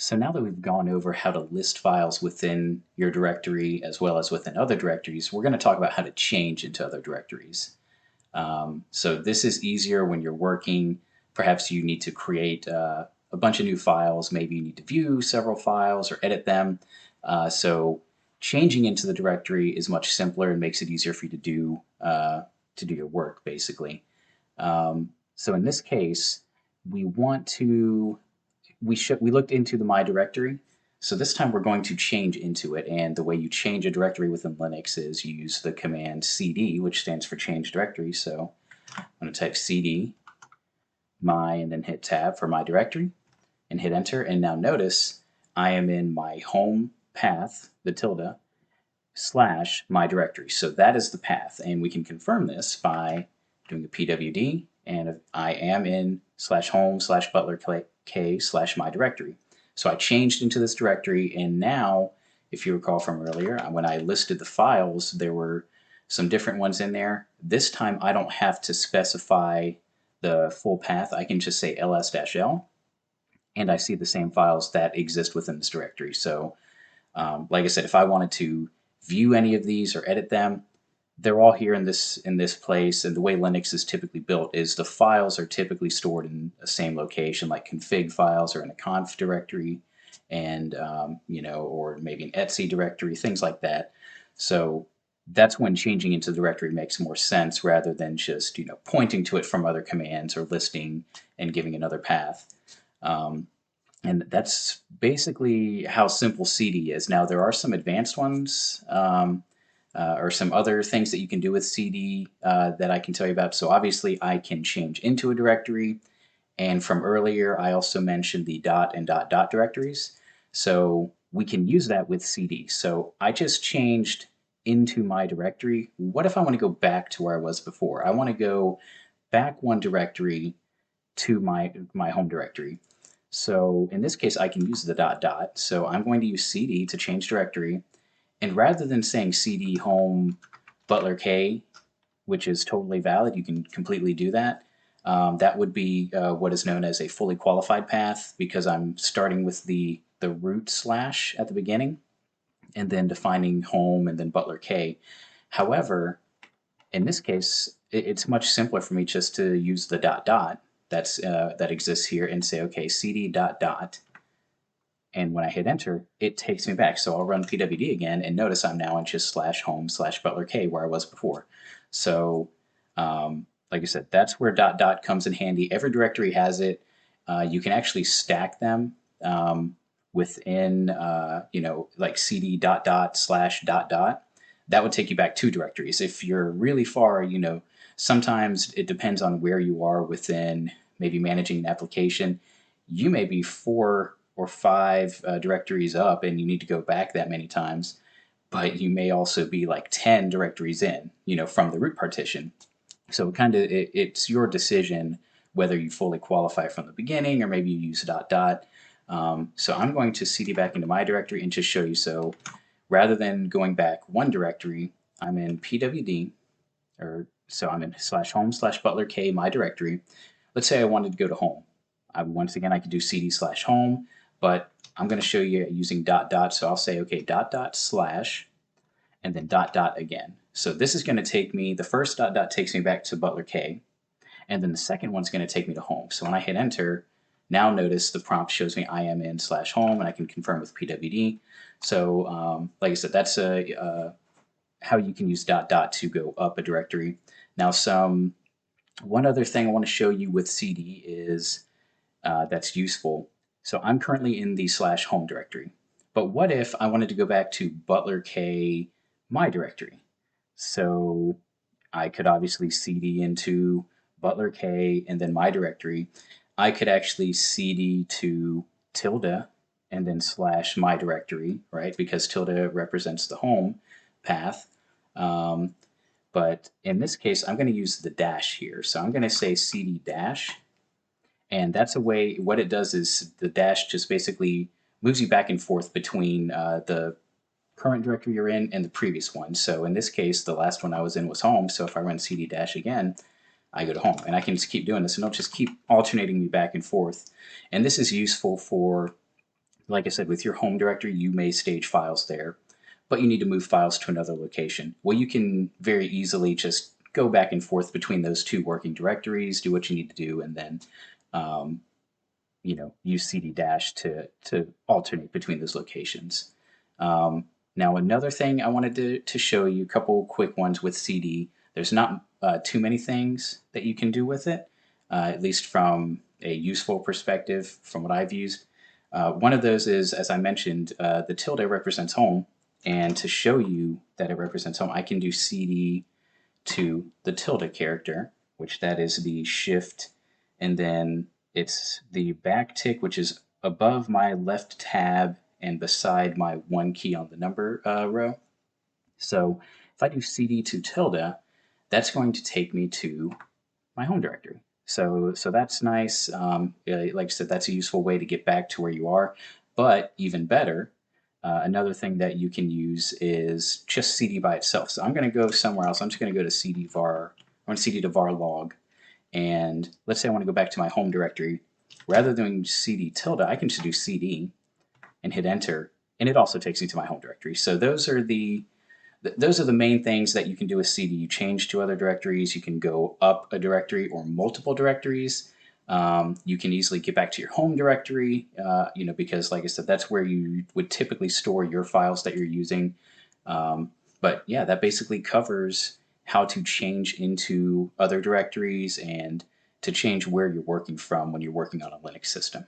So now that we've gone over how to list files within your directory as well as within other directories, we're going to talk about how to change into other directories. So this is easier when you're working. Perhaps you need to create a bunch of new files. Maybe you need to view several files or edit them. So changing into the directory is much simpler and makes it easier for you to do your work, basically. So in this case, we want to we looked into the My directory. So this time we're going to change into it, and the way you change a directory within Linux is you use the command cd, which stands for change directory. So I'm going to type cd my and then hit tab for my directory and hit enter. And now notice I am in my home path, the tilde, / my directory. So that is the path, and we can confirm this by doing a pwd, and I am in /home /butler k / my directory. So I changed into this directory, and now, if you recall from earlier, when I listed the files, there were some different ones in there. This time I don't have to specify the full path. I can just say ls-l, and I see the same files that exist within this directory. So like I said, if I wanted to view any of these or edit them, they're all here in this place. And the way Linux is typically built is the files are typically stored in the same location, like config files are in a conf directory, and or maybe an etc directory, things like that. So that's when changing into the directory makes more sense rather than just pointing to it from other commands or listing and giving another path. And that's basically how simple cd is. Now there are some advanced ones. Or some other things that you can do with cd that I can tell you about. So obviously I can change into a directory, and from earlier I also mentioned the dot and dot dot directories. So we can use that with cd. So I just changed into my directory. What if I want to go back to where I was before? I want to go back one directory to my home directory. So in this case I can use the dot dot. So I'm going to use cd to change directory. And rather than saying cd home butler k, which is totally valid, you can completely do that. That would be what is known as a fully qualified path, because I'm starting with the root / at the beginning, and then defining home and then butler k. However, in this case, it's much simpler for me just to use the dot dot that exists here and say, okay, cd dot dot. And when I hit enter, it takes me back. So I'll run pwd again, and notice I'm now in just /home /butler k where I was before. So like I said, that's where dot dot comes in handy. Every directory has it. You can actually stack them within, like cd dot dot / dot dot. That would take you back 2 directories. If you're really far, sometimes it depends on where you are within maybe managing an application. You may be 4 or 5 directories up and you need to go back that many times, but you may also be like 10 directories in, from the root partition. So it's your decision whether you fully qualify from the beginning or maybe you use dot dot. So I'm going to cd back into my directory and just show you. So rather than going back one directory, I'm in pwd, so I'm in /home /butler k, my directory. Let's say I wanted to go to home. Once again, I could do cd /home, but I'm going to show you using dot dot. So I'll say, okay, dot dot / and then dot dot again. So this is going to take me, the first dot dot takes me back to butler k, and then the second one's going to take me to home. So when I hit enter, now notice the prompt shows me I am in /home, and I can confirm with pwd. So like I said, that's how you can use dot dot to go up a directory. Now one other thing I want to show you with cd is that's useful. So I'm currently in the /home directory, but what if I wanted to go back to butler k, my directory? So I could obviously cd into butler k and then my directory. I could actually cd to tilde and then slash my directory, right? Because tilde represents the home path. But in this case, I'm going to use the dash here. So I'm going to say cd dash, and that's a way, what it does is the dash just basically moves you back and forth between the current directory you're in and the previous one. So in this case, the last one I was in was home. So if I run cd dash again, I go to home. And I can just keep doing this, and it'll just keep alternating me back and forth. And this is useful for, like I said, with your home directory, you may stage files there, but you need to move files to another location. Well, you can very easily just go back and forth between those two working directories, do what you need to do, and then um, use cd dash to alternate between those locations. Now, another thing I wanted to show you, a couple quick ones with cd. There's not too many things that you can do with it, at least from a useful perspective from what I've used. One of those is, as I mentioned, the tilde represents home, and to show you that it represents home, I can do cd to the tilde character, which that is the shift, and then it's the back tick, which is above my left tab and beside my one key on the number row. So if I do cd to tilde, that's going to take me to my home directory. So that's nice. Like I said, that's a useful way to get back to where you are. But even better, another thing that you can use is just cd by itself. So I'm going to go somewhere else. I'm just going to go to cd var. I want cd to var log. And let's say I want to go back to my home directory. Rather than cd tilde, I can just do cd and hit enter, and it also takes me to my home directory. So those are the main things that you can do with cd. You change to other directories. You can go up a directory or multiple directories. You can easily get back to your home directory, because, like I said, that's where you would typically store your files that you're using. But yeah, that basically covers how to change into other directories and to change where you're working from when you're working on a Linux system.